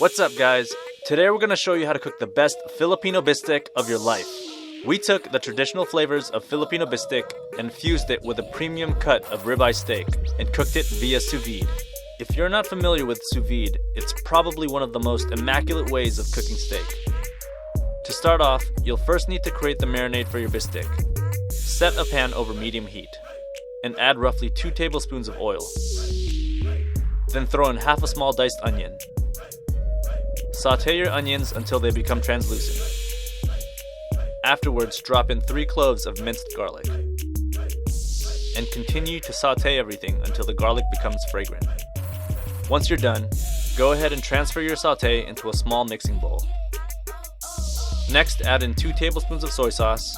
What's up, guys? Today we're going to show you how to cook the best Filipino bistek of your life. We took the traditional flavors of Filipino bistek and fused it with a premium cut of ribeye steak and cooked it via sous vide. If you're not familiar with sous vide, it's probably one of the most immaculate ways of cooking steak. To start off, you'll first need to create the marinade for your bistek. Set a pan over medium heat and add roughly 2 tablespoons of oil. Then throw in half a small diced onion. Sauté your onions until they become translucent. Afterwards, drop in 3 cloves of minced garlic. And continue to sauté everything until the garlic becomes fragrant. Once you're done, go ahead and transfer your sauté into a small mixing bowl. Next, add in 2 tablespoons of soy sauce,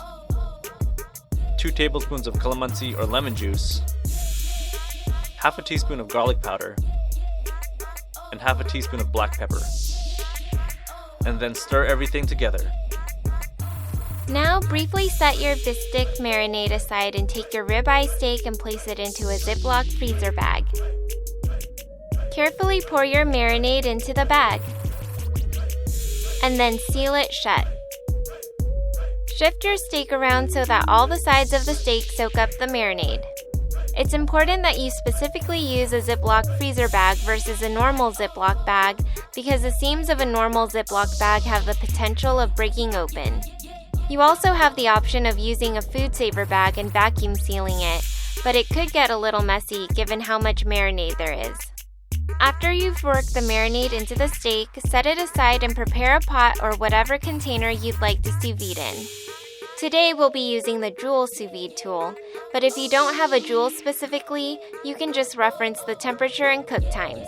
2 tablespoons of calamansi or lemon juice, half a teaspoon of garlic powder, and half a teaspoon of black pepper. And then stir everything together. Now briefly set your bistek marinade aside and take your ribeye steak and place it into a Ziploc freezer bag. Carefully pour your marinade into the bag and then seal it shut. Shift your steak around so that all the sides of the steak soak up the marinade. It's important that you specifically use a Ziploc freezer bag versus a normal Ziploc bag because the seams of a normal Ziploc bag have the potential of breaking open. You also have the option of using a food saver bag and vacuum sealing it, but it could get a little messy given how much marinade there is. After you've worked the marinade into the steak, set it aside and prepare a pot or whatever container you'd like to sous vide in. Today we'll be using the Joule sous vide tool, but if you don't have a Joule specifically, you can just reference the temperature and cook times.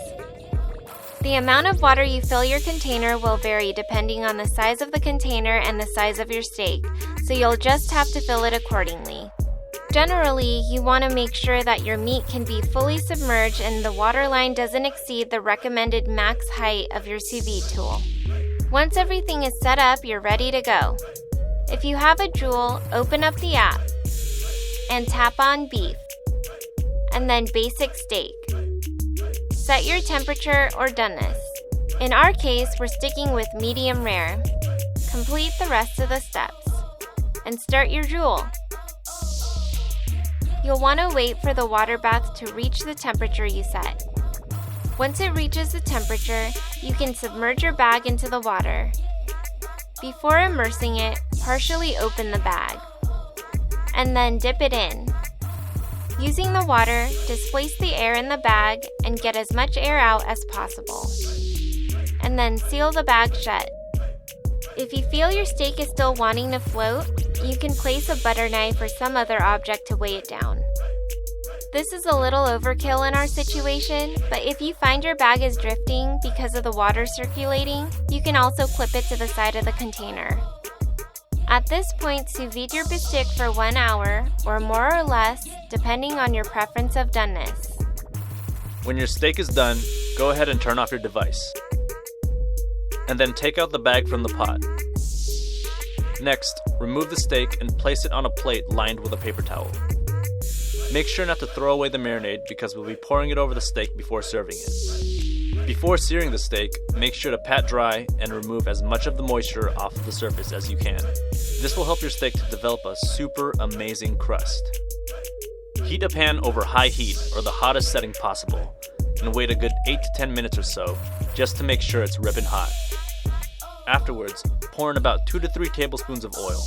The amount of water you fill your container will vary depending on the size of the container and the size of your steak, so you'll just have to fill it accordingly. Generally, you want to make sure that your meat can be fully submerged and the water line doesn't exceed the recommended max height of your sous vide tool. Once everything is set up, you're ready to go. If you have a Joule, open up the app and tap on beef, and then basic steak. Set your temperature or doneness. In our case, we're sticking with medium rare. Complete the rest of the steps, and start your Joule. You'll want to wait for the water bath to reach the temperature you set. Once it reaches the temperature, you can submerge your bag into the water. Before immersing it, partially open the bag, and then dip it in. Using the water, displace the air in the bag and get as much air out as possible. And then seal the bag shut. If you feel your steak is still wanting to float, you can place a butter knife or some other object to weigh it down. This is a little overkill in our situation, but if you find your bag is drifting because of the water circulating, you can also clip it to the side of the container. At this point, sous vide your bistek for 1 hour, or more or less, depending on your preference of doneness. When your steak is done, go ahead and turn off your device. And then take out the bag from the pot. Next, remove the steak and place it on a plate lined with a paper towel. Make sure not to throw away the marinade because we'll be pouring it over the steak before serving it. Before searing the steak, make sure to pat dry and remove as much of the moisture off of the surface as you can. This will help your steak to develop a super amazing crust. Heat a pan over high heat or the hottest setting possible and wait a good 8 to 10 minutes or so just to make sure it's ripping hot. Afterwards, pour in about 2 to 3 tablespoons of oil.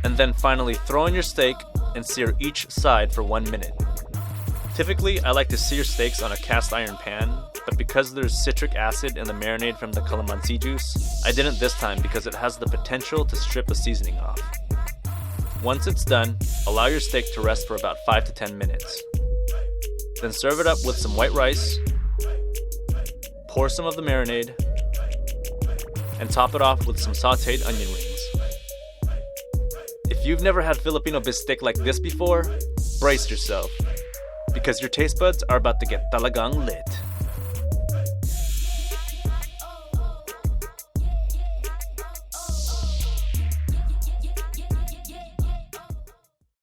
And then finally throw in your steak and sear each side for 1 minute. Typically, I like to sear steaks on a cast iron pan, but because there's citric acid in the marinade from the calamansi juice, I didn't this time because it has the potential to strip the seasoning off. Once it's done, allow your steak to rest for about 5 to 10 minutes. Then serve it up with some white rice, pour some of the marinade, and top it off with some sautéed onion rings. If you've never had Filipino bistek like this before, brace yourself, because your taste buds are about to get talagang lit.